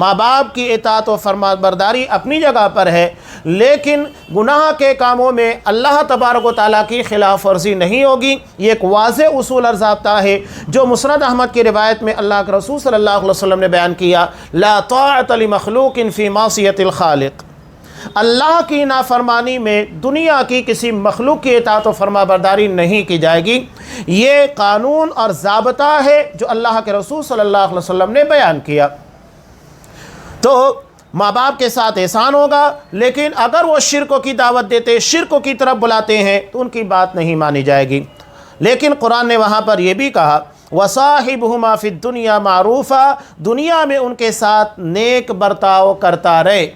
ماں باپ کی اطاعت و فرما برداری اپنی جگہ پر ہے، لیکن گناہ کے کاموں میں اللہ تبارک و تعالیٰ کی خلاف ورزی نہیں ہوگی۔ یہ ایک واضح اصول اور ضابطہ ہے جو مسند احمد کی روایت میں اللہ کے رسول صلی اللہ علیہ وسلم نے بیان کیا، لا طاعۃ لمخلوق فی معصیۃ الخالق۔ اللہ کی نافرمانی میں دنیا کی کسی مخلوق کی اطاعت و فرما برداری نہیں کی جائے گی۔ یہ قانون اور ضابطہ ہے جو اللہ کے رسول صلی اللہ علیہ وسلم نے بیان کیا۔ تو ماں باپ کے ساتھ احسان ہوگا، لیکن اگر وہ شرک کی دعوت دیتے، شرک کی طرف بلاتے ہیں تو ان کی بات نہیں مانی جائے گی۔ لیکن قرآن نے وہاں پر یہ بھی کہا وَصَاحِبْهُمَا فِي الدُّنْيَا مَعْرُوفًا، دنیا میں ان کے ساتھ نیک برتاؤ کرتا رہے۔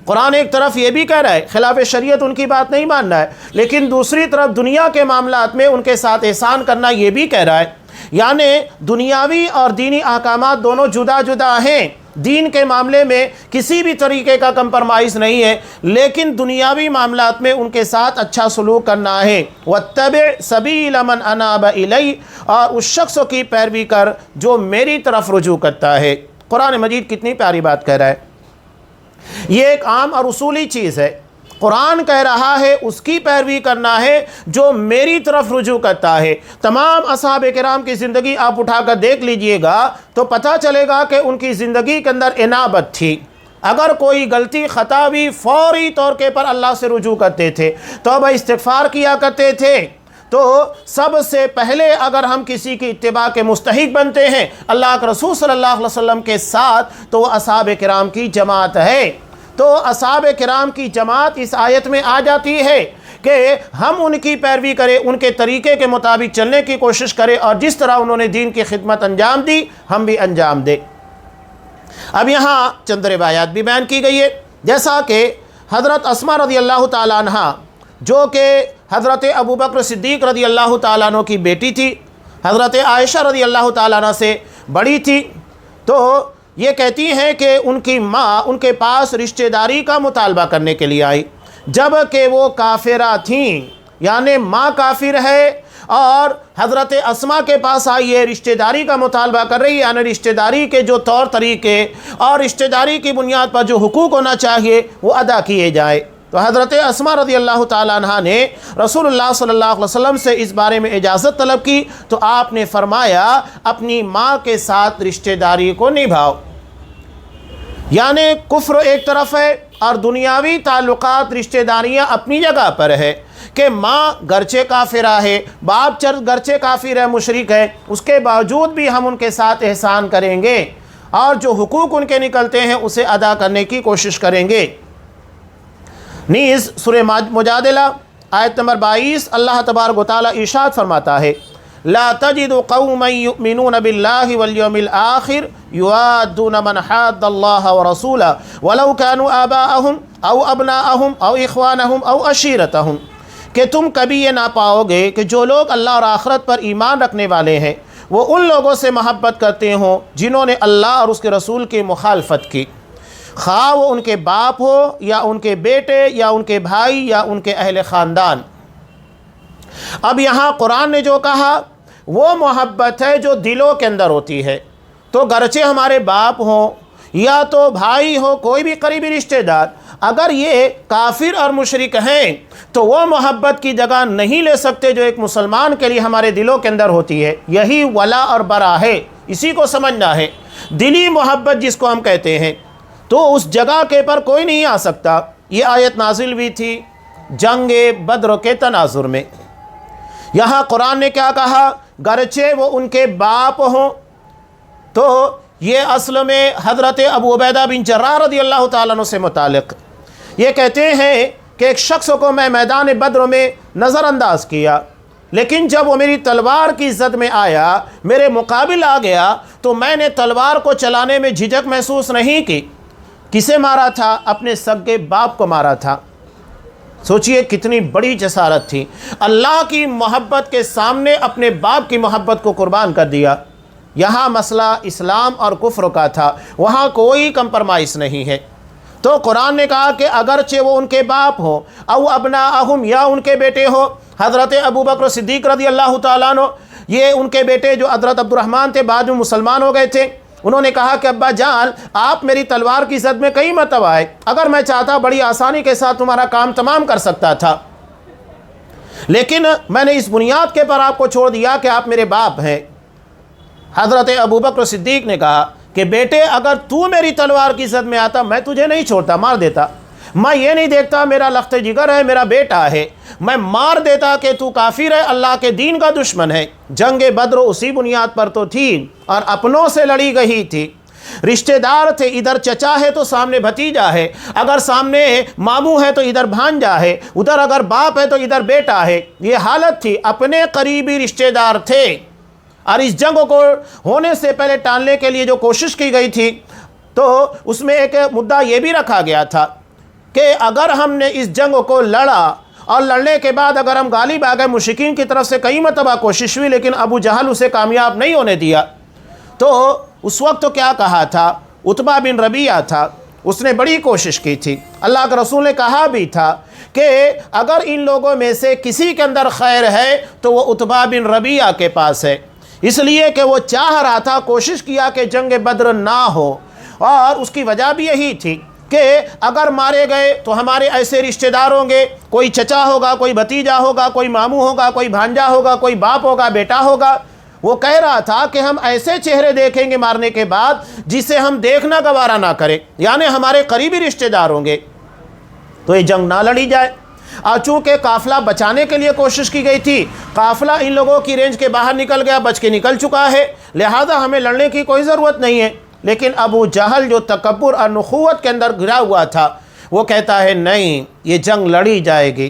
قرآن ایک طرف یہ بھی کہہ رہا ہے خلاف شریعت ان کی بات نہیں ماننا ہے، لیکن دوسری طرف دنیا کے معاملات میں ان کے ساتھ احسان کرنا یہ بھی کہہ رہا ہے۔ یعنی دنیاوی اور دینی احکامات دونوں جدا جدا ہیں، دین کے معاملے میں کسی بھی طریقے کا کمپرمائز نہیں ہے، لیکن دنیاوی معاملات میں ان کے ساتھ اچھا سلوک کرنا ہے۔ وَاتَّبِعْ سَبِيلَ مَنْ أَنَابَ إِلَيَّ، اور اس شخص کی پیروی کر جو میری طرف رجوع کرتا ہے۔ قرآن مجید کتنی پیاری بات کہہ رہا ہے۔ یہ ایک عام اور اصولی چیز ہے۔ قرآن کہہ رہا ہے اس کی پیروی کرنا ہے جو میری طرف رجوع کرتا ہے۔ تمام اصحاب کرام کی زندگی آپ اٹھا کر دیکھ لیجئے گا تو پتہ چلے گا کہ ان کی زندگی کے اندر انابت تھی۔ اگر کوئی غلطی خطا بھی فوری طور پر اللہ سے رجوع کرتے تھے، توبہ استغفار کیا کرتے تھے۔ تو سب سے پہلے اگر ہم کسی کی اتباع کے مستحق بنتے ہیں اللہ کے رسول صلی اللہ علیہ وسلم کے ساتھ، تو وہ اصحاب کرام کی جماعت ہے۔ تو اصحاب کرام کی جماعت اس آیت میں آ جاتی ہے کہ ہم ان کی پیروی کریں، ان کے طریقے کے مطابق چلنے کی کوشش کریں، اور جس طرح انہوں نے دین کی خدمت انجام دی ہم بھی انجام دیں۔ اب یہاں چند روایات بھی بیان کی گئی ہے، جیسا کہ حضرت اسماء رضی اللہ تعالیٰ عنہ جو کہ حضرت ابوبکر صدیق رضی اللہ تعالیٰ عنہ کی بیٹی تھی، حضرت عائشہ رضی اللہ تعالیٰ عنہ سے بڑی تھی، تو یہ کہتی ہیں کہ ان کی ماں ان کے پاس رشتہ داری کا مطالبہ کرنے کے لیے آئی، جب کہ وہ کافرہ تھیں، یعنی ماں کافر ہے اور حضرت اسماء کے پاس آئی ہے، رشتہ داری کا مطالبہ کر رہی ہے، یعنی رشتہ داری کے جو طور طریقے اور رشتہ داری کی بنیاد پر جو حقوق ہونا چاہیے وہ ادا کیے جائے۔ تو حضرت اسماء رضی اللہ تعالیٰ عنہ نے رسول اللہ صلی اللہ علیہ وسلم سے اس بارے میں اجازت طلب کی، تو آپ نے فرمایا اپنی ماں کے ساتھ رشتہ داری کو نبھاؤ۔ یعنی کفر ایک طرف ہے اور دنیاوی تعلقات رشتہ داریاں اپنی جگہ پر ہے کہ ماں گرچہ کافرہ ہے، باپ گرچہ کافر ہے، مشرک ہے، اس کے باوجود بھی ہم ان کے ساتھ احسان کریں گے اور جو حقوق ان کے نکلتے ہیں اسے ادا کرنے کی کوشش کریں گے۔ نیز سورہ مجادلہ آیت نمبر 22 اللہ تبارک و تعالیٰ ارشاد فرماتا ہے لا تجد قوما يؤمنون بالله واليوم الآخر يوادون من حاد الله ورسوله ولو كانوا آباءهم أو أبناءهم أو إخوانهم أو عشيرتهم، کہ تم کبھی یہ نہ پاؤ گے کہ جو لوگ اللہ اور آخرت پر ایمان رکھنے والے ہیں وہ ان لوگوں سے محبت کرتے ہوں جنہوں نے اللہ اور اس کے رسول کی مخالفت کی، خواہ وہ ان کے باپ ہو یا ان کے بیٹے یا ان کے بھائی یا ان کے اہل خاندان۔ اب یہاں قرآن نے جو کہا وہ محبت ہے جو دلوں کے اندر ہوتی ہے، تو گرچہ ہمارے باپ ہوں یا تو بھائی ہو، کوئی بھی قریبی رشتہ دار، اگر یہ کافر اور مشرک ہیں تو وہ محبت کی جگہ نہیں لے سکتے جو ایک مسلمان کے لیے ہمارے دلوں کے اندر ہوتی ہے۔ یہی ولا اور برا ہے، اسی کو سمجھنا ہے۔ دلی محبت جس کو ہم کہتے ہیں، تو اس جگہ کے پر کوئی نہیں آ سکتا۔ یہ آیت نازل بھی تھی جنگ بدر کے تناظر میں۔ یہاں قرآن نے کیا کہا؟ گرچہ وہ ان کے باپ ہوں، تو یہ اصل میں حضرت ابو عبیدہ بن جراح رضی اللہ تعالیٰ عنہ سے متعلق، یہ کہتے ہیں کہ ایک شخص کو میں میدان بدر میں نظر انداز کیا، لیکن جب وہ میری تلوار کی زد میں آیا، میرے مقابل آ گیا، تو میں نے تلوار کو چلانے میں جھجک محسوس نہیں کی۔ کسے مارا تھا؟ اپنے سگے باپ کو مارا تھا۔ سوچئے کتنی بڑی جسارت تھی، اللہ کی محبت کے سامنے اپنے باپ کی محبت کو قربان کر دیا۔ یہاں مسئلہ اسلام اور کفر کا تھا، وہاں کوئی کمپرمائز نہیں ہے۔ تو قرآن نے کہا کہ اگرچہ وہ ان کے باپ ہوں او ابناءہم، یا ان کے بیٹے ہو، حضرت ابوبکر صدیق رضی اللہ تعالیٰ عنہ، یہ ان کے بیٹے جو حضرت عبد الرحمن تھے بعد میں مسلمان ہو گئے تھے، انہوں نے کہا کہ ابا جان آپ میری تلوار کی زد میں کئی مرتبہ آئے، اگر میں چاہتا بڑی آسانی کے ساتھ تمہارا کام تمام کر سکتا تھا، لیکن میں نے اس بنیاد کے پر آپ کو چھوڑ دیا کہ آپ میرے باپ ہیں۔ حضرت ابوبکر صدیق نے کہا کہ بیٹے اگر تو میری تلوار کی زد میں آتا میں تجھے نہیں چھوڑتا، مار دیتا۔ میں یہ نہیں دیکھتا میرا لخت جگر ہے، میرا بیٹا ہے، میں مار دیتا کہ تو کافر ہے، اللہ کے دین کا دشمن ہے۔ جنگ بدر اسی بنیاد پر تو تھی اور اپنوں سے لڑی گئی تھی، رشتہ دار تھے، ادھر چچا ہے تو سامنے بھتیجا ہے، اگر سامنے ماموں ہے تو ادھر بھانجا ہے، ادھر اگر باپ ہے تو ادھر بیٹا ہے، یہ حالت تھی، اپنے قریبی رشتہ دار تھے۔ اور اس جنگ کو ہونے سے پہلے ٹالنے کے لیے جو کوشش کی گئی تھی تو اس میں ایک مدعا یہ بھی رکھا گیا تھا کہ اگر ہم نے اس جنگ کو لڑا اور لڑنے کے بعد اگر ہم غالب آ گئے، مشرکین کی طرف سے کئی مرتبہ کوشش ہوئی لیکن ابو جہل اسے کامیاب نہیں ہونے دیا، تو اس وقت تو کیا کہا تھا، عتبہ بن ربیعہ تھا، اس نے بڑی کوشش کی تھی۔ اللہ کے رسول نے کہا بھی تھا کہ اگر ان لوگوں میں سے کسی کے اندر خیر ہے تو وہ عتبہ بن ربیعہ کے پاس ہے، اس لیے کہ وہ چاہ رہا تھا، کوشش کیا کہ جنگ بدر نہ ہو، اور اس کی وجہ بھی یہی تھی کہ اگر مارے گئے تو ہمارے ایسے رشتہ دار ہوں گے، کوئی چچا ہوگا، کوئی بھتیجا ہوگا، کوئی ماموں ہوگا، کوئی بھانجا ہوگا، کوئی باپ ہوگا، بیٹا ہوگا۔ وہ کہہ رہا تھا کہ ہم ایسے چہرے دیکھیں گے مارنے کے بعد جسے ہم دیکھنا گوارا نہ کریں، یعنی ہمارے قریبی رشتہ دار ہوں گے، تو یہ جنگ نہ لڑی جائے۔ اور چونکہ قافلہ بچانے کے لیے کوشش کی گئی تھی، قافلہ ان لوگوں کی رینج کے باہر نکل گیا، بچ کے نکل چکا ہے، لہذا ہمیں لڑنے کی کوئی ضرورت نہیں ہے۔ لیکن ابو جہل جو تکبر اور نخوت کے اندر گرا ہوا تھا، وہ کہتا ہے نہیں، یہ جنگ لڑی جائے گی،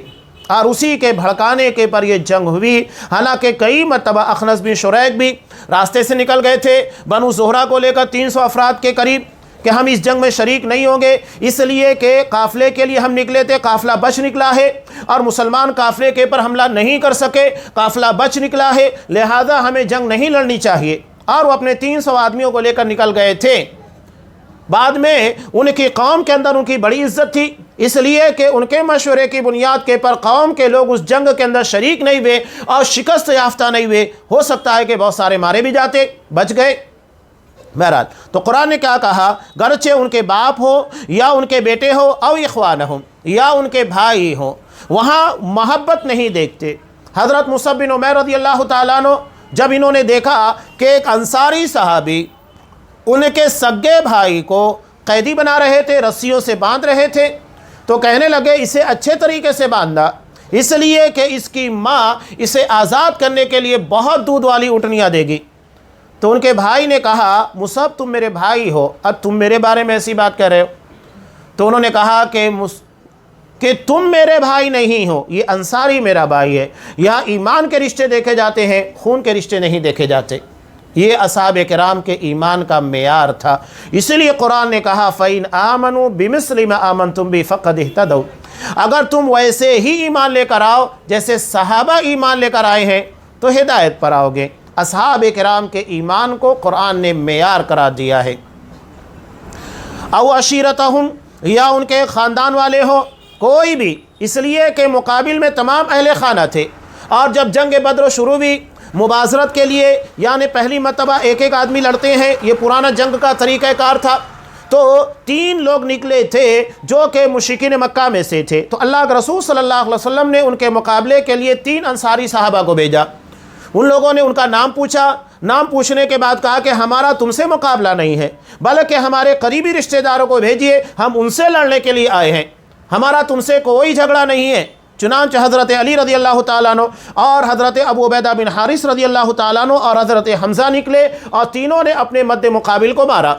اور اسی کے بھڑکانے کے پر یہ جنگ ہوئی۔ حالانکہ کئی مرتبہ اخنس بن شریک بھی راستے سے نکل گئے تھے بنو زہرہ کو لے کر 300 افراد کے قریب کہ ہم اس جنگ میں شریک نہیں ہوں گے، اس لیے کہ قافلے کے لیے ہم نکلے تھے، قافلہ بچ نکلا ہے، اور مسلمان قافلے کے پر حملہ نہیں کر سکے، قافلہ بچ نکلا ہے، لہذا ہمیں جنگ نہیں لڑنی چاہیے، اور وہ اپنے 300 آدمیوں کو لے کر نکل گئے تھے۔ بعد میں ان کی قوم کے اندر ان کی بڑی عزت تھی، اس لیے کہ ان کے مشورے کی بنیاد کے پر قوم کے لوگ اس جنگ کے اندر شریک نہیں ہوئے اور شکست یافتہ نہیں ہوئے، ہو سکتا ہے کہ بہت سارے مارے بھی جاتے، بچ گئے۔ بہرحال تو قرآن نے کیا کہا، گرچہ ان کے باپ ہو یا ان کے بیٹے ہو، او اخوانہم، یا ان کے بھائی ہو، وہاں محبت نہیں دیکھتے۔ حضرت مصعب بن عمیر رضی اللہ تعالیٰ عنہ جب انہوں نے دیکھا کہ ایک انصاری صحابی ان کے سگے بھائی کو قیدی بنا رہے تھے، رسیوں سے باندھ رہے تھے، تو کہنے لگے اسے اچھے طریقے سے باندھا، اس لیے کہ اس کی ماں اسے آزاد کرنے کے لیے بہت دودھ والی اونٹنیاں دے گی۔ تو ان کے بھائی نے کہا مصعب تم میرے بھائی ہو، اب تم میرے بارے میں ایسی بات کہہ رہے ہو؟ تو انہوں نے کہا کہ تم میرے بھائی نہیں ہو، یہ انصاری میرا بھائی ہے۔ یہاں ایمان کے رشتے دیکھے جاتے ہیں، خون کے رشتے نہیں دیکھے جاتے۔ یہ اصحاب کرام کے ایمان کا معیار تھا، اسی لیے قرآن نے کہا فَإِنْ آمَنُوا بِمِثْلِ مَا آمَنْتُمْ بِهِ فَقَدِ اهْتَدَوْا، اگر تم ویسے ہی ایمان لے کر آؤ جیسے صحابہ ایمان لے کر آئے ہیں تو ہدایت پر آؤ گے۔ اصحاب کرام کے ایمان کو قرآن نے معیار قرار دیا ہے۔ او عشیرتہم، یا ان کے خاندان والے ہو، کوئی بھی، اس لیے کہ مقابل میں تمام اہل خانہ تھے، اور جب جنگ بدر شروع ہوئی مبازرت کے لیے، یعنی پہلی مرتبہ ایک ایک آدمی لڑتے ہیں، یہ پرانا جنگ کا طریقہ کار تھا، تو 3 لوگ نکلے تھے جو کہ مشرکین مکہ میں سے تھے، تو اللہ کے رسول صلی اللہ علیہ وسلم نے ان کے مقابلے کے لیے 3 انصاری صحابہ کو بھیجا۔ ان لوگوں نے ان کا نام پوچھا، نام پوچھنے کے بعد کہا کہ ہمارا تم سے مقابلہ نہیں ہے، بلکہ ہمارے قریبی رشتہ داروں کو بھیجیے، ہم ان سے لڑنے کے لیے آئے ہیں، ہمارا تم سے کوئی جھگڑا نہیں ہے۔ چنانچہ حضرت علی رضی اللہ تعالیٰ عنہ اور حضرت ابو عبیدہ بن حارث رضی اللہ تعالیٰ عنہ اور حضرت حمزہ نکلے، اور تینوں نے اپنے مد مقابل کو مارا۔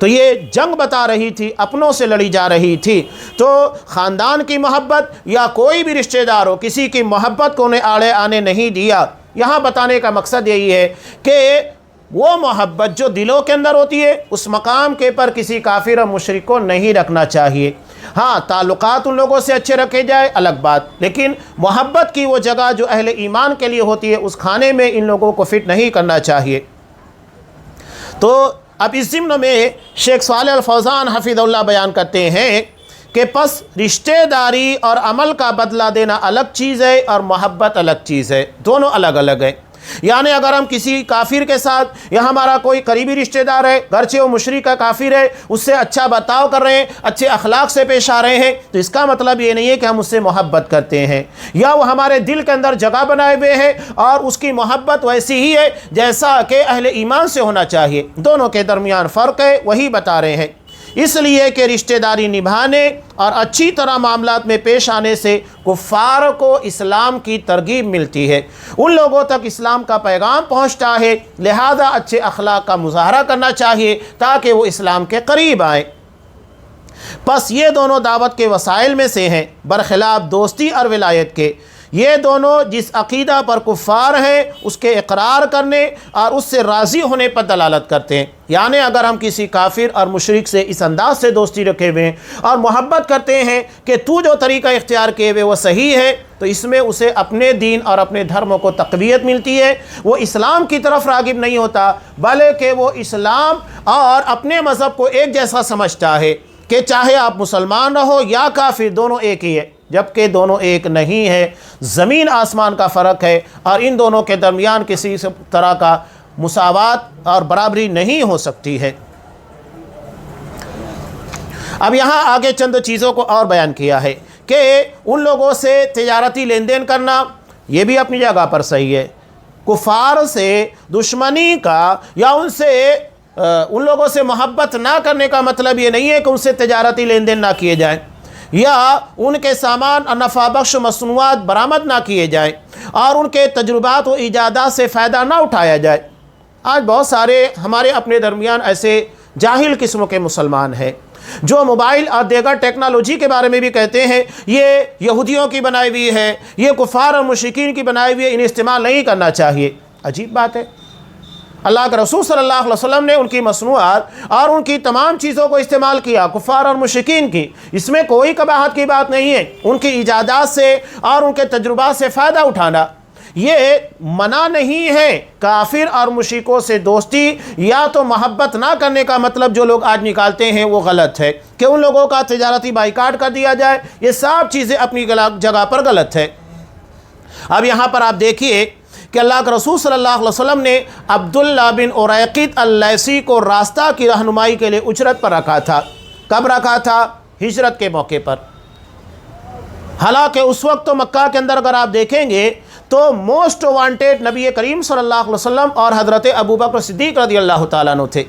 تو یہ جنگ بتا رہی تھی، اپنوں سے لڑی جا رہی تھی۔ تو خاندان کی محبت یا کوئی بھی رشتہ دار ہو، کسی کی محبت کو انہیں آڑے آنے نہیں دیا۔ یہاں بتانے کا مقصد یہی ہے کہ وہ محبت جو دلوں کے اندر ہوتی ہے، اس مقام کے پر کسی کافر اور مشرک کو نہیں رکھنا چاہیے۔ ہاں تعلقات ان لوگوں سے اچھے رکھے جائے الگ بات، لیکن محبت کی وہ جگہ جو اہل ایمان کے لیے ہوتی ہے، اس کھانے میں ان لوگوں کو فٹ نہیں کرنا چاہیے۔ تو اب اس ضمن میں شیخ صالح الفوزان حفظ اللہ بیان کرتے ہیں کہ پس رشتہ داری اور عمل کا بدلہ دینا الگ چیز ہے اور محبت الگ چیز ہے، دونوں الگ الگ ہیں۔ یعنی اگر ہم کسی کافر کے ساتھ یا ہمارا کوئی قریبی رشتہ دار ہے، گرچہ وہ مشرک کا کافر ہے، اس سے اچھا برتاؤ کر رہے ہیں، اچھے اخلاق سے پیش آ رہے ہیں، تو اس کا مطلب یہ نہیں ہے کہ ہم اس سے محبت کرتے ہیں، یا وہ ہمارے دل کے اندر جگہ بنائے ہوئے ہیں اور اس کی محبت ویسی ہی ہے جیسا کہ اہل ایمان سے ہونا چاہیے۔ دونوں کے درمیان فرق ہے، وہی بتا رہے ہیں۔ اس لیے کہ رشتہ داری نبھانے اور اچھی طرح معاملات میں پیش آنے سے کفار کو اسلام کی ترغیب ملتی ہے، ان لوگوں تک اسلام کا پیغام پہنچتا ہے، لہذا اچھے اخلاق کا مظاہرہ کرنا چاہیے تاکہ وہ اسلام کے قریب آئیں۔ پس یہ دونوں دعوت کے وسائل میں سے ہیں، برخلاف دوستی اور ولایت کے۔ یہ دونوں جس عقیدہ پر کفار ہیں اس کے اقرار کرنے اور اس سے راضی ہونے پر دلالت کرتے ہیں۔ یعنی اگر ہم کسی کافر اور مشرک سے اس انداز سے دوستی رکھے ہوئے ہیں اور محبت کرتے ہیں کہ تو جو طریقہ اختیار کیے ہوئے وہ صحیح ہے، تو اس میں اسے اپنے دین اور اپنے دھرموں کو تقویت ملتی ہے، وہ اسلام کی طرف راغب نہیں ہوتا، بلکہ وہ اسلام اور اپنے مذہب کو ایک جیسا سمجھتا ہے کہ چاہے آپ مسلمان رہو یا کافر، دونوں ایک ہی ہے، جبکہ دونوں ایک نہیں ہے، زمین آسمان کا فرق ہے، اور ان دونوں کے درمیان کسی طرح کا مساوات اور برابری نہیں ہو سکتی ہے۔ اب یہاں آگے چند چیزوں کو اور بیان کیا ہے کہ ان لوگوں سے تجارتی لین دین کرنا یہ بھی اپنی جگہ پر صحیح ہے۔ کفار سے دشمنی کا یا ان لوگوں سے محبت نہ کرنے کا مطلب یہ نہیں ہے کہ ان سے تجارتی لین دین نہ کیے جائیں، یا ان کے سامان اور نفع بخش مصنوعات برآمد نہ کیے جائیں، اور ان کے تجربات و ایجادات سے فائدہ نہ اٹھایا جائے۔ آج بہت سارے ہمارے اپنے درمیان ایسے جاہل قسم کے مسلمان ہیں جو موبائل اور دیگر ٹیکنالوجی کے بارے میں بھی کہتے ہیں یہ یہودیوں کی بنائی ہوئی ہے، یہ کفار اور مشرکین کی بنائی ہوئی ہے، انہیں استعمال نہیں کرنا چاہیے۔ عجیب بات ہے، اللہ کے رسول صلی اللہ علیہ وسلم نے ان کی مصنوعات اور ان کی تمام چیزوں کو استعمال کیا، کفار اور مشرکین کی، اس میں کوئی قباحت کی بات نہیں ہے۔ ان کی ایجادات سے اور ان کے تجربات سے فائدہ اٹھانا یہ منع نہیں ہے۔ کافر اور مشرکوں سے دوستی یا تو محبت نہ کرنے کا مطلب جو لوگ آج نکالتے ہیں وہ غلط ہے کہ ان لوگوں کا تجارتی بائیکاٹ کر دیا جائے، یہ سب چیزیں اپنی جگہ پر غلط ہے۔ اب یہاں پر آپ دیکھیے کہ اللہ کے رسول صلی اللہ علیہ وسلم نے عبداللہ بن اریقط اللیثی کو راستہ کی رہنمائی کے لیے اجرت پر رکھا تھا۔ کب رکھا تھا؟ ہجرت کے موقع پر۔ حالانکہ اس وقت تو مکہ کے اندر اگر آپ دیکھیں گے تو موسٹ وانٹیڈ نبی کریم صلی اللہ علیہ وسلم اور حضرت ابوبکر صدیق رضی اللہ تعالیٰ عنہ تھے،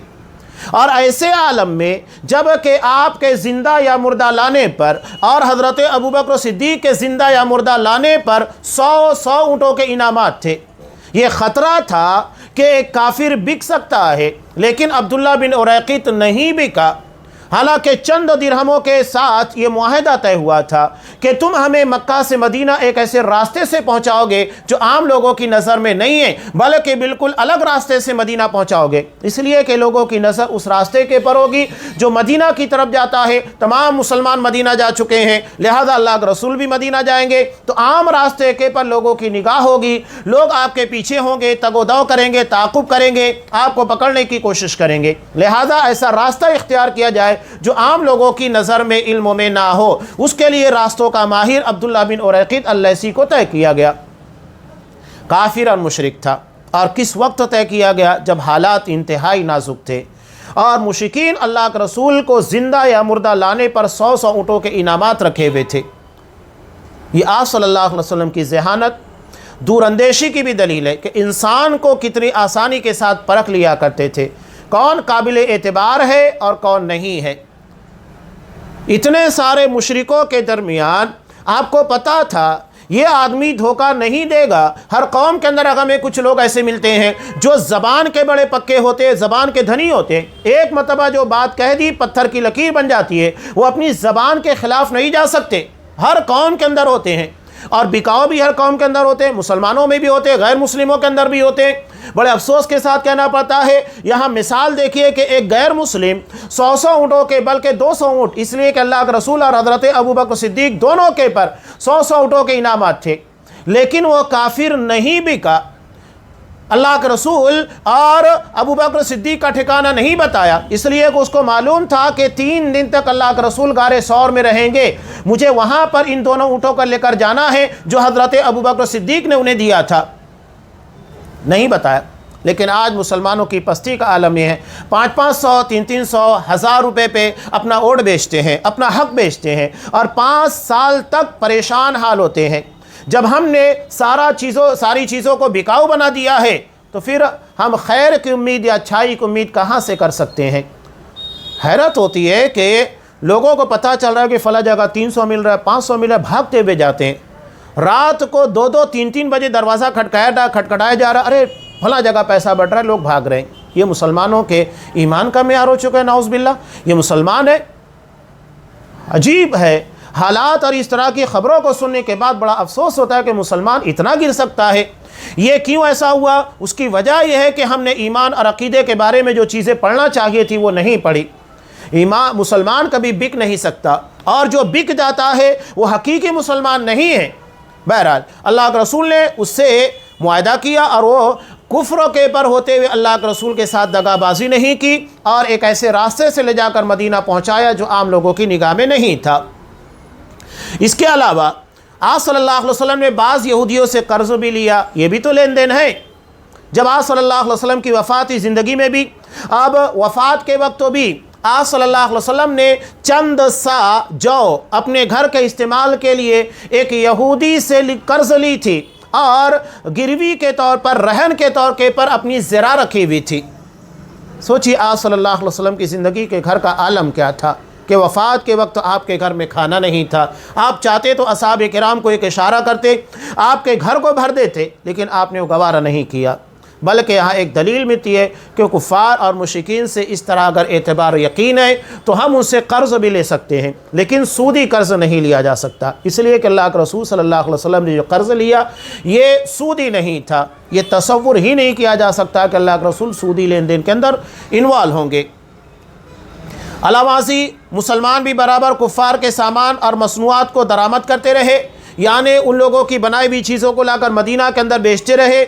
اور ایسے عالم میں جب کہ آپ کے زندہ یا مردہ لانے پر اور حضرت ابوبکر صدیق کے زندہ یا مردہ لانے پر 100 اونٹوں کے انعامات تھے، یہ خطرہ تھا کہ ایک کافر بک سکتا ہے، لیکن عبداللہ بن اریقط نہیں بکا۔ حالانکہ چند درہموں کے ساتھ یہ معاہدہ طے ہوا تھا کہ تم ہمیں مکہ سے مدینہ ایک ایسے راستے سے پہنچاؤ گے جو عام لوگوں کی نظر میں نہیں ہے، بلکہ بالکل الگ راستے سے مدینہ پہنچاؤ گے، اس لیے کہ لوگوں کی نظر اس راستے کے پر ہوگی جو مدینہ کی طرف جاتا ہے۔ تمام مسلمان مدینہ جا چکے ہیں، لہذا اللہ کے رسول بھی مدینہ جائیں گے، تو عام راستے کے پر لوگوں کی نگاہ ہوگی، لوگ آپ کے پیچھے ہوں گے، تگ و دو کریں گے، تعاقب کریں گے، آپ کو پکڑنے کی کوشش کریں گے، لہذا ایسا راستہ اختیار کیا جائے جو عام لوگوں کی نظر میں علموں میں نہ ہو۔ اس کے لیے راستوں کا ماہر عبداللہ بن اریقط اللیثی کو طے کیا گیا۔ کافر اور مشرک تھا، اور کس وقت طے کیا گیا؟ جب حالات انتہائی نازک تھے اور مشرکین اللہ کے رسول کو زندہ یا مردہ لانے پر 100 اونٹوں کے انعامات رکھے ہوئے تھے۔ یہ آپ صلی اللہ علیہ وسلم کی ذہانت، دور اندیشی کی بھی دلیل ہے کہ انسان کو کتنی آسانی کے ساتھ پرکھ لیا کرتے تھے کون قابل اعتبار ہے اور کون نہیں ہے۔ اتنے سارے مشرکوں کے درمیان آپ کو پتا تھا یہ آدمی دھوکہ نہیں دے گا۔ ہر قوم کے اندر ہمیں کچھ لوگ ایسے ملتے ہیں جو زبان کے بڑے پکے ہوتے ہیں، زبان کے دھنی ہوتے ہیں، ایک مرتبہ جو بات کہہ دی پتھر کی لکیر بن جاتی ہے، وہ اپنی زبان کے خلاف نہیں جا سکتے۔ ہر قوم کے اندر ہوتے ہیں، اور بکاؤ بھی ہر قوم کے اندر ہوتے ہیں، مسلمانوں میں بھی ہوتے ہیں، غیر مسلموں کے اندر بھی ہوتے ہیں۔ بڑے افسوس کے ساتھ کہنا پڑتا ہے، یہاں مثال دیکھیے کہ ایک غیر مسلم 100 اونٹوں کے بلکہ 200 اونٹ، اس لیے کہ اللہ کے رسول اور حضرت ابوبکر صدیق دونوں کے پر 100 اونٹوں کے انعامات تھے، لیکن وہ کافر نہیں بکا۔ اللہ کے رسول اور ابوبکر صدیق کا ٹھکانہ نہیں بتایا، اس لیے کہ اس کو معلوم تھا کہ 3 دن تک اللہ کے رسول غار ثور میں رہیں گے، مجھے وہاں پر ان دونوں اونٹوں کو لے کر جانا ہے جو حضرت ابوبکر صدیق نے انہیں دیا تھا۔ نہیں بتایا۔ لیکن آج مسلمانوں کی پستی کا عالم یہ ہے، 500 300 1000 روپے پہ اپنا ووٹ بیچتے ہیں، اپنا حق بیچتے ہیں، اور 5 سال تک پریشان حال ہوتے ہیں۔ جب ہم نے ساری چیزوں کو بکاؤ بنا دیا ہے تو پھر ہم خیر کی امید یا اچھائی کی امید کہاں سے کر سکتے ہیں؟ حیرت ہوتی ہے کہ لوگوں کو پتہ چل رہا ہے کہ فلاں جگہ 300 مل رہا ہے، 500 مل رہا ہے، بھاگتے ہوئے جاتے ہیں۔ رات کو 2 3 بجے دروازہ کھٹکھٹایا جا رہا ہے، ارے فلاں جگہ پیسہ بڑھ رہا ہے، لوگ بھاگ رہے ہیں۔ یہ مسلمانوں کے ایمان کا معیار ہو چکا ہے، نعوذ باللہ۔ یہ مسلمان ہے؟ عجیب ہے حالات، اور اس طرح کی خبروں کو سننے کے بعد بڑا افسوس ہوتا ہے کہ مسلمان اتنا گر سکتا ہے۔ یہ کیوں ایسا ہوا؟ اس کی وجہ یہ ہے کہ ہم نے ایمان اور عقیدے کے بارے میں جو چیزیں پڑھنا چاہیے تھی وہ نہیں پڑھی۔ مسلمان کبھی بک نہیں سکتا، اور جو بک جاتا ہے وہ حقیقی مسلمان نہیں ہے۔ بہرحال اللہ کے رسول نے اس سے معاہدہ کیا، اور وہ کفر کے پر ہوتے ہوئے اللہ کے رسول کے ساتھ دغا بازی نہیں کی، اور ایک ایسے راستے سے لے جا کر مدینہ پہنچایا جو عام لوگوں کی نگاہ میں نہیں تھا۔ اس کے علاوہ آپ صلی اللہ علیہ وسلم نے بعض یہودیوں سے قرض بھی لیا، یہ بھی تو لین دین ہے۔ جب آپ صلی اللہ علیہ وسلم کی وفات ہوئی، زندگی میں بھی، اب وفات کے وقت تو بھی آپ صلی اللہ علیہ وسلم نے چند سا جو اپنے گھر کے استعمال کے لیے ایک یہودی سے قرض لی تھی، اور گروی کے طور پر، رہن کے طور پر اپنی زرع رکھی ہوئی تھی۔ سوچیے آپ صلی اللہ علیہ وسلم کی زندگی کے گھر کا عالم کیا تھا کہ وفات کے وقت آپ کے گھر میں کھانا نہیں تھا۔ آپ چاہتے تو اصحاب کرام کو ایک اشارہ کرتے، آپ کے گھر کو بھر دیتے، لیکن آپ نے وہ گوارہ نہیں کیا۔ بلکہ یہاں ایک دلیل ملتی ہے کہ کفار اور مشرکین سے اس طرح اگر اعتبار یقین ہے تو ہم ان سے قرض بھی لے سکتے ہیں، لیکن سودی قرض نہیں لیا جا سکتا، اس لیے کہ اللہ کے رسول صلی اللہ علیہ وسلم نے جو قرض لیا یہ سودی نہیں تھا۔ یہ تصور ہی نہیں کیا جا سکتا کہ اللہ کے رسول سودی لین دین کے اندر انوالو ہوں گے۔ علاوہ ازیں مسلمان بھی برابر کفار کے سامان اور مصنوعات کو درآمد کرتے رہے، یعنی ان لوگوں کی بنائی ہوئی چیزوں کو لا کر مدینہ کے اندر بیچتے رہے،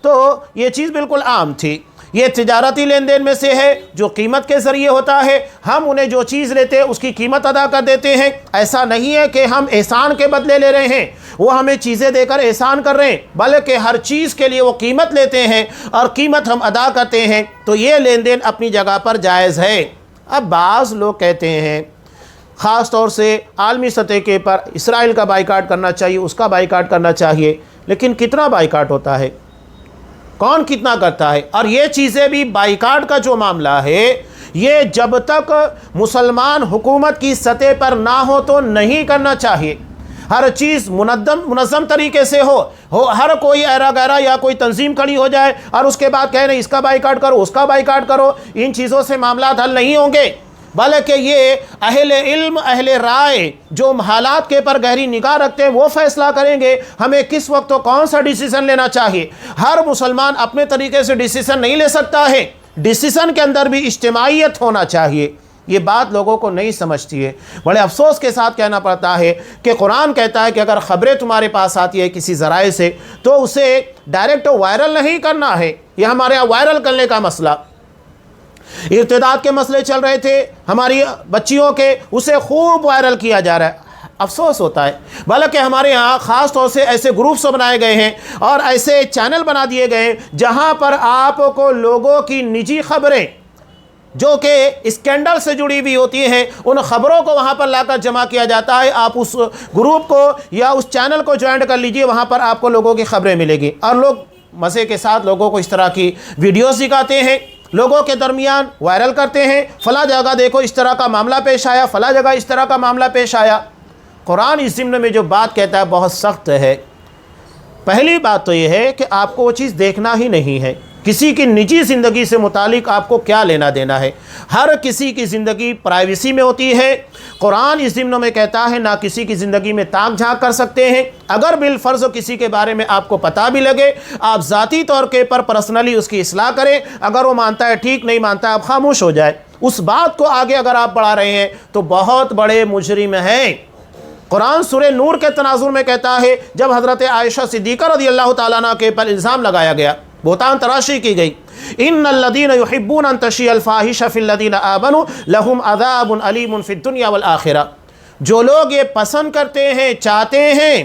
تو یہ چیز بالکل عام تھی۔ یہ تجارتی لین دین میں سے ہے جو قیمت کے ذریعے ہوتا ہے، ہم انہیں جو چیز لیتے ہیں اس کی قیمت ادا کر دیتے ہیں۔ ایسا نہیں ہے کہ ہم احسان کے بدلے لے رہے ہیں، وہ ہمیں چیزیں دے کر احسان کر رہے ہیں، بلکہ ہر چیز کے لیے وہ قیمت لیتے ہیں اور قیمت ہم ادا کرتے ہیں، تو یہ لین دین اپنی جگہ پر جائز ہے۔ اب بعض لوگ کہتے ہیں، خاص طور سے عالمی سطح کے پر، اسرائیل کا بائیکاٹ کرنا چاہیے، اس کا بائیکاٹ کرنا چاہیے، لیکن کتنا بائیکاٹ ہوتا ہے؟ کون کتنا کرتا ہے؟ اور یہ چیزیں بھی، بائیکاٹ کا جو معاملہ ہے یہ جب تک مسلمان حکومت کی سطح پر نہ ہو تو نہیں کرنا چاہیے۔ ہر چیز منظم طریقے سے ہو، ہر کوئی ایرا گیرا یا کوئی تنظیم کھڑی ہو جائے اور اس کے بعد کہے نہیں اس کا بائیکاٹ کرو، اس کا بائیکاٹ کرو، ان چیزوں سے معاملات حل نہیں ہوں گے۔ بلکہ یہ اہل علم، اہل رائے جو حالات کے پر گہری نگاہ رکھتے ہیں وہ فیصلہ کریں گے ہمیں کس وقت تو کون سا ڈیسیزن لینا چاہیے۔ ہر مسلمان اپنے طریقے سے ڈیسیزن نہیں لے سکتا ہے، ڈیسیزن کے اندر بھی اجتماعیت ہونا چاہیے۔ یہ بات لوگوں کو نہیں سمجھتی ہے۔ بڑے افسوس کے ساتھ کہنا پڑتا ہے کہ قرآن کہتا ہے کہ اگر خبریں تمہارے پاس آتی ہے کسی ذرائع سے تو اسے ڈائریکٹ وائرل نہیں کرنا ہے۔ یہ ہمارے یہاں وائرل کرنے کا مسئلہ، ارتداد کے مسئلے چل رہے تھے ہماری بچیوں کے، اسے خوب وائرل کیا جا رہا ہے۔ افسوس ہوتا ہے، بلکہ ہمارے ہاں خاص طور سے ایسے گروپس بنائے گئے ہیں اور ایسے چینل بنا دیے گئے ہیں جہاں پر آپ کو لوگوں کی نجی خبریں جو کہ اسکینڈل سے جڑی ہوئی ہوتی ہیں ان خبروں کو وہاں پر لا کر جمع کیا جاتا ہے۔ آپ اس گروپ کو یا اس چینل کو جوائن کر لیجئے، وہاں پر آپ کو لوگوں کی خبریں ملے گی، اور لوگ مزے کے ساتھ لوگوں کو اس طرح کی ویڈیوز دکھاتے ہیں، لوگوں کے درمیان وائرل کرتے ہیں، فلاں جگہ دیکھو اس طرح کا معاملہ پیش آیا، فلاں جگہ اس طرح کا معاملہ پیش آیا۔ قرآن اس ضمن میں جو بات کہتا ہے بہت سخت ہے۔ پہلی بات تو یہ ہے کہ آپ کو وہ چیز دیکھنا ہی نہیں ہے۔ کسی کی نجی زندگی سے متعلق آپ کو کیا لینا دینا ہے؟ ہر کسی کی زندگی پرائیویسی میں ہوتی ہے۔ قرآن اس ضمن میں کہتا ہے نہ کسی کی زندگی میں تاک جھانک کر سکتے ہیں۔ اگر بالفرض کسی کے بارے میں آپ کو پتہ بھی لگے، آپ ذاتی طور کے پر پرسنلی اس کی اصلاح کریں، اگر وہ مانتا ہے ٹھیک، نہیں مانتا ہے آپ خاموش ہو جائے۔ اس بات کو آگے اگر آپ بڑھا رہے ہیں تو بہت بڑے مجرم ہیں۔ قرآن سورہ نور کے تناظر میں کہتا ہے جب حضرت عائشہ صدیقہ رضی اللہ تعالیٰ عنہ کے پر الزام لگایا گیا، بہتان تراشی کی گئی، ان الذین یحبون ان تشیع الفاحشہ فی الذین آمنوا لہم عذاب علیم فی الدنیا والآخرہ، جو لوگ یہ پسند کرتے ہیں، چاہتے ہیں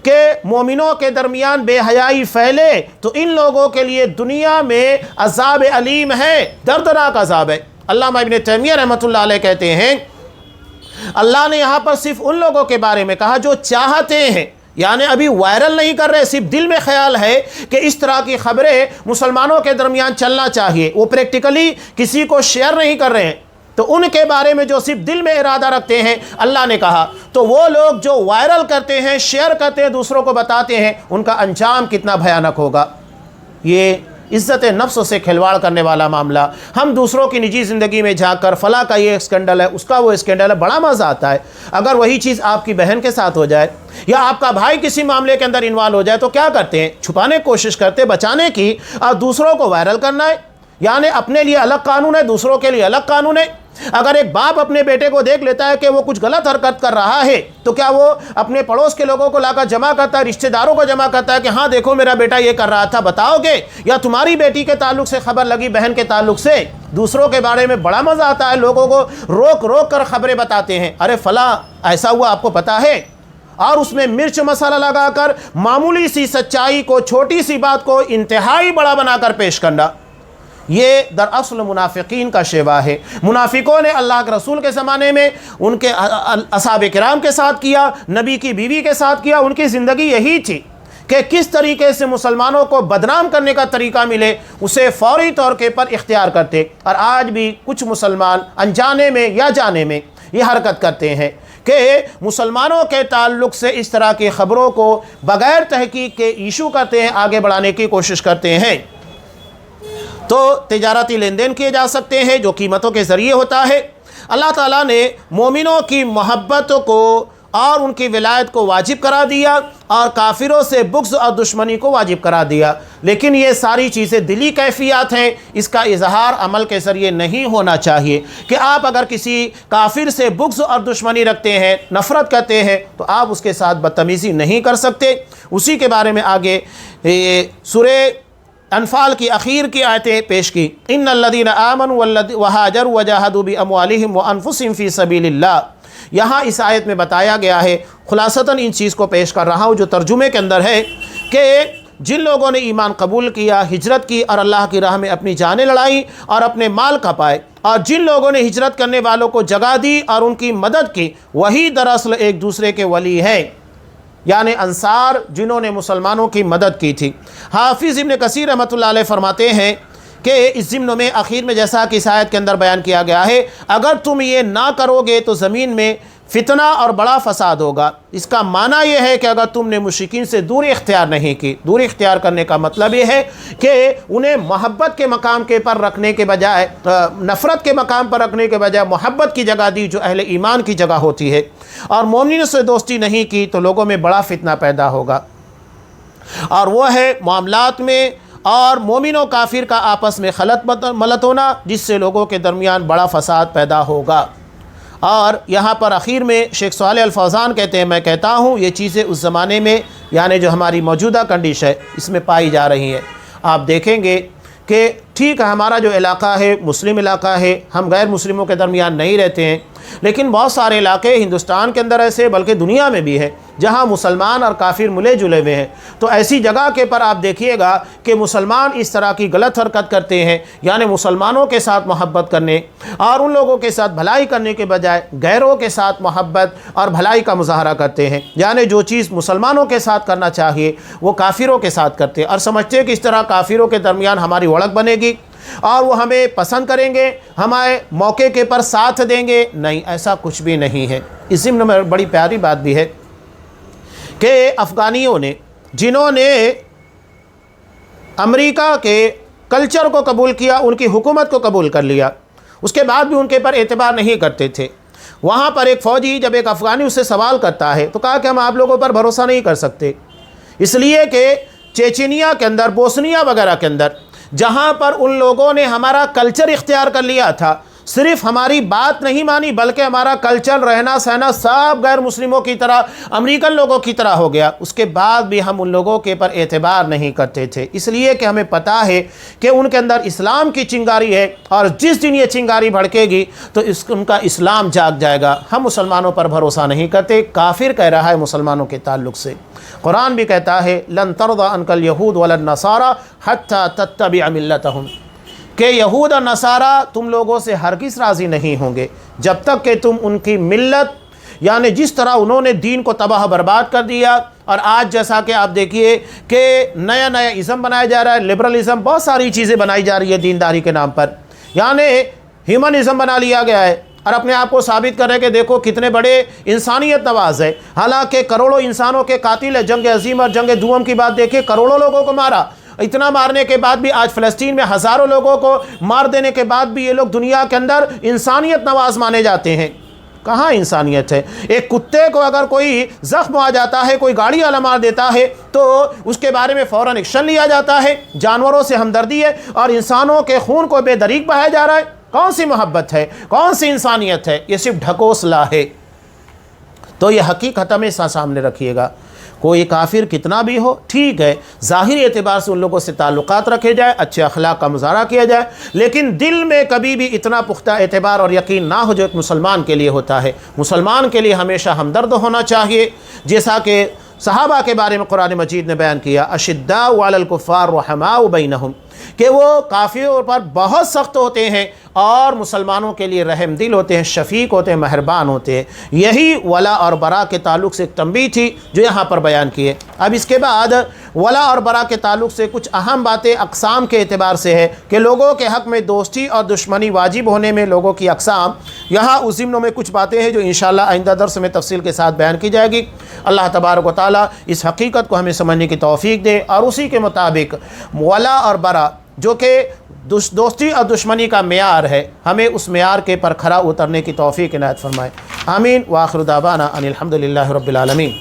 کہ مومنوں کے درمیان بے حیائی پھیلے تو ان لوگوں کے لیے دنیا میں عذاب علیم ہے، دردناک عذاب ہے۔ علامہ ابن تیمیہ رحمۃ اللہ علیہ کہتے ہیں اللہ نے یہاں پر صرف ان لوگوں کے بارے میں کہا جو چاہتے ہیں، یعنی ابھی وائرل نہیں کر رہے، صرف دل میں خیال ہے کہ اس طرح کی خبریں مسلمانوں کے درمیان چلنا چاہیے، وہ پریکٹیکلی کسی کو شیئر نہیں کر رہے ہیں، تو ان کے بارے میں جو صرف دل میں ارادہ رکھتے ہیں اللہ نے کہا تو وہ لوگ جو وائرل کرتے ہیں، شیئر کرتے ہیں، دوسروں کو بتاتے ہیں، ان کا انجام کتنا بھیانک ہوگا۔ یہ عزت نفس سے کھلواڑ کرنے والا معاملہ۔ ہم دوسروں کی نجی زندگی میں جا کر فلاں کا یہ اسکینڈل ہے، اس کا وہ اسکینڈل ہے، بڑا مزہ آتا ہے۔ اگر وہی چیز آپ کی بہن کے ساتھ ہو جائے یا آپ کا بھائی کسی معاملے کے اندر انوالو ہو جائے تو کیا کرتے ہیں؟ چھپانے کی کوشش کرتے، بچانے کی، اور دوسروں کو وائرل کرنا ہے۔ یعنی اپنے لیے الگ قانون ہے، دوسروں کے لیے الگ قانون ہے۔ اگر ایک باپ اپنے بیٹے کو دیکھ لیتا ہے کہ وہ کچھ غلط حرکت کر رہا ہے تو کیا وہ اپنے پڑوس کے لوگوں کو لا کر جمع کرتا ہے، رشتہ داروں کو جمع کرتا ہے کہ ہاں دیکھو میرا بیٹا یہ کر رہا تھا، بتاؤ گے؟ یا تمہاری بیٹی کے تعلق سے خبر لگی، بہن کے تعلق سے، دوسروں کے بارے میں بڑا مزہ آتا ہے، لوگوں کو روک روک کر خبریں بتاتے ہیں، ارے فلاں ایسا ہوا آپ کو پتا ہے، اور اس میں مرچ مسالہ لگا کر معمولی سی سچائی کو، چھوٹی سی بات کو انتہائی بڑا بنا کر پیش کرنا۔ یہ دراصل منافقین کا شیوا ہے۔ منافقوں نے اللہ کے رسول کے زمانے میں ان کے اصحاب کرام کے ساتھ کیا، نبی کی بیوی کے ساتھ کیا، ان کی زندگی یہی تھی کہ کس طریقے سے مسلمانوں کو بدنام کرنے کا طریقہ ملے اسے فوری طور کے پر اختیار کرتے، اور آج بھی کچھ مسلمان انجانے میں یا جانے میں یہ حرکت کرتے ہیں کہ مسلمانوں کے تعلق سے اس طرح کی خبروں کو بغیر تحقیق کے ایشو کرتے ہیں، آگے بڑھانے کی کوشش کرتے ہیں۔ تو تجارتی لین دین کیے جا سکتے ہیں جو قیمتوں کے ذریعے ہوتا ہے۔ اللہ تعالیٰ نے مومنوں کی محبت کو اور ان کی ولایت کو واجب کرا دیا، اور کافروں سے بغض اور دشمنی کو واجب کرا دیا، لیکن یہ ساری چیزیں دلی کیفیات ہیں، اس کا اظہار عمل کے ذریعے نہیں ہونا چاہیے کہ آپ اگر کسی کافر سے بغض اور دشمنی رکھتے ہیں، نفرت کرتے ہیں، تو آپ اس کے ساتھ بدتمیزی نہیں کر سکتے۔ اسی کے بارے میں آگے سورہ انفال کی اخیر کی آیتیں پیش کی، ان الذین آمنوا وہاجروا وجاہدوا باموالہم وانفسہم فی سبیل اللہ۔ یہاں اس آیت میں بتایا گیا ہے، خلاصتاً ان چیز کو پیش کر رہا ہوں جو ترجمے کے اندر ہے، کہ جن لوگوں نے ایمان قبول کیا، ہجرت کی اور اللہ کی راہ میں اپنی جانیں لڑائیں اور اپنے مال کھپائے، اور جن لوگوں نے ہجرت کرنے والوں کو جگہ دی اور ان کی مدد کی، وہی دراصل ایک دوسرے کے ولی ہیں، یعنی انصار جنہوں نے مسلمانوں کی مدد کی تھی۔ حافظ ابن کثیر رحمۃ اللہ علیہ فرماتے ہیں کہ اس ضمن میں آخر میں جیسا کہ اس آیت کے اندر بیان کیا گیا ہے، اگر تم یہ نہ کرو گے تو زمین میں فتنہ اور بڑا فساد ہوگا۔ اس کا معنی یہ ہے کہ اگر تم نے مشرکین سے دوری اختیار نہیں کی، دوری اختیار کرنے کا مطلب یہ ہے کہ انہیں محبت کے مقام کے پر رکھنے کے بجائے، نفرت کے مقام پر رکھنے کے بجائے محبت کی جگہ دی جو اہل ایمان کی جگہ ہوتی ہے، اور مومنین سے دوستی نہیں کی تو لوگوں میں بڑا فتنہ پیدا ہوگا، اور وہ ہے معاملات میں اور مومن و کافر کا آپس میں خلط ملت ہونا، جس سے لوگوں کے درمیان بڑا فساد پیدا ہوگا۔ اور یہاں پر اخیر میں شیخ صالح الفوزان کہتے ہیں، میں کہتا ہوں یہ چیزیں اس زمانے میں، یعنی جو ہماری موجودہ کنڈیشن ہے اس میں پائی جا رہی ہیں۔ آپ دیکھیں گے کہ ٹھیک ہے ہمارا جو علاقہ ہے مسلم علاقہ ہے، ہم غیر مسلموں کے درمیان نہیں رہتے ہیں، لیکن بہت سارے علاقے ہندوستان کے اندر ایسے بلکہ دنیا میں بھی ہے جہاں مسلمان اور کافر ملے جلے ہوئے ہیں۔ تو ایسی جگہ کے پر آپ دیکھیے گا کہ مسلمان اس طرح کی غلط حرکت کرتے ہیں، یعنی مسلمانوں کے ساتھ محبت کرنے اور ان لوگوں کے ساتھ بھلائی کرنے کے بجائے غیروں کے ساتھ محبت اور بھلائی کا مظاہرہ کرتے ہیں، یعنی جو چیز مسلمانوں کے ساتھ کرنا چاہیے وہ کافروں کے ساتھ کرتے ہیں، اور سمجھتے ہیں کہ اس طرح کافروں کے درمیان ہماری وڑک بنے گی اور وہ ہمیں پسند کریں گے، ہمارے موقع کے پر ساتھ دیں گے۔ نہیں، ایسا کچھ بھی نہیں ہے۔ اس ضمن میں بڑی پیاری بات بھی ہے کہ افغانیوں نے، جنہوں نے امریکہ کے کلچر کو قبول کیا، ان کی حکومت کو قبول کر لیا، اس کے بعد بھی ان کے پر اعتبار نہیں کرتے تھے۔ وہاں پر ایک فوجی جب ایک افغانی اس سے سوال کرتا ہے تو کہا کہ ہم آپ لوگوں پر بھروسہ نہیں کر سکتے، اس لیے کہ چیچینیا کے اندر، بوسنیا وغیرہ کے اندر، جہاں پر ان لوگوں نے ہمارا کلچر اختیار کر لیا تھا، صرف ہماری بات نہیں مانی بلکہ ہمارا کلچر، رہنا سہنا سب غیر مسلموں کی طرح، امریکن لوگوں کی طرح ہو گیا، اس کے بعد بھی ہم ان لوگوں کے پر اعتبار نہیں کرتے تھے، اس لیے کہ ہمیں پتہ ہے کہ ان کے اندر اسلام کی چنگاری ہے، اور جس دن یہ چنگاری بھڑکے گی تو ان کا اسلام جاگ جائے گا۔ ہم مسلمانوں پر بھروسہ نہیں کرتے۔ کافر کہہ رہا ہے مسلمانوں کے تعلق سے، قرآن بھی کہتا ہے لن ترضى عنك اليهود ولا النصارى حتى تتبع ملتهم، کہ یہود اور نصارہ تم لوگوں سے ہرگز راضی نہیں ہوں گے جب تک کہ تم ان کی ملت، یعنی جس طرح انہوں نے دین کو تباہ برباد کر دیا، اور آج جیسا کہ آپ دیکھیے کہ نیا نیا ازم بنایا جا رہا ہے، لبرلزم، بہت ساری چیزیں بنائی جا رہی ہے دینداری کے نام پر، یعنی ہیومنزم بنا لیا گیا ہے، اور اپنے آپ کو ثابت کر رہے کہ دیکھو کتنے بڑے انسانیت نواز ہے، حالانکہ کروڑوں انسانوں کے قاتل ہے۔ جنگ عظیم اور جنگ دوم کی بات دیکھیں، کروڑوں لوگوں کو مارا، اتنا مارنے کے بعد بھی آج فلسطین میں ہزاروں لوگوں کو مار دینے کے بعد بھی یہ لوگ دنیا کے اندر انسانیت نواز مانے جاتے ہیں۔ کہاں انسانیت ہے؟ ایک کتے کو اگر کوئی زخم آ جاتا ہے، کوئی گاڑی والا مار دیتا ہے تو اس کے بارے میں فوراً ایکشن لیا جاتا ہے، جانوروں سے ہمدردی ہے، اور انسانوں کے خون کو بے دریغ بہایا جا رہا ہے۔ کون سی محبت ہے؟ کون سی انسانیت ہے؟ یہ صرف ڈھکوسلا ہے۔ تو یہ حقیقت ہمیشہ سامنے رکھیے گا۔ کوئی کافر کتنا بھی ہو، ٹھیک ہے، ظاہری اعتبار سے ان لوگوں سے تعلقات رکھے جائے، اچھے اخلاق کا مظاہرہ کیا جائے، لیکن دل میں کبھی بھی اتنا پختہ اعتبار اور یقین نہ ہو جو ایک مسلمان کے لیے ہوتا ہے۔ مسلمان کے لیے ہمیشہ ہمدرد ہونا چاہیے، جیسا کہ صحابہ کے بارے میں قرآن مجید نے بیان کیا، اشداء علی الکفار رحماء بینہم، کہ وہ کافروں پر بہت سخت ہوتے ہیں اور مسلمانوں کے لیے رحم دل ہوتے ہیں، شفیق ہوتے ہیں، مہربان ہوتے ہیں۔ یہی ولا اور برا کے تعلق سے ایک تنبیہ تھی جو یہاں پر بیان کی ہے۔ اب اس کے بعد ولا اور برا کے تعلق سے کچھ اہم باتیں اقسام کے اعتبار سے ہے کہ لوگوں کے حق میں دوستی اور دشمنی واجب ہونے میں لوگوں کی اقسام، یہاں اس ضمن میں کچھ باتیں ہیں جو انشاءاللہ آئندہ درس میں تفصیل کے ساتھ بیان کی جائے گی۔ اللہ تبارک و تعالیٰ اس حقیقت کو ہمیں سمجھنے کی توفیق دے، اور اسی کے مطابق ولا اور برا جو کہ دوستی اور دشمنی کا معیار ہے، ہمیں اس معیار کے پر کھرا اترنے کی توفیق عنایت فرمائے۔ آمین۔ وآخر دعوانا ان الحمدللہ رب العالمین۔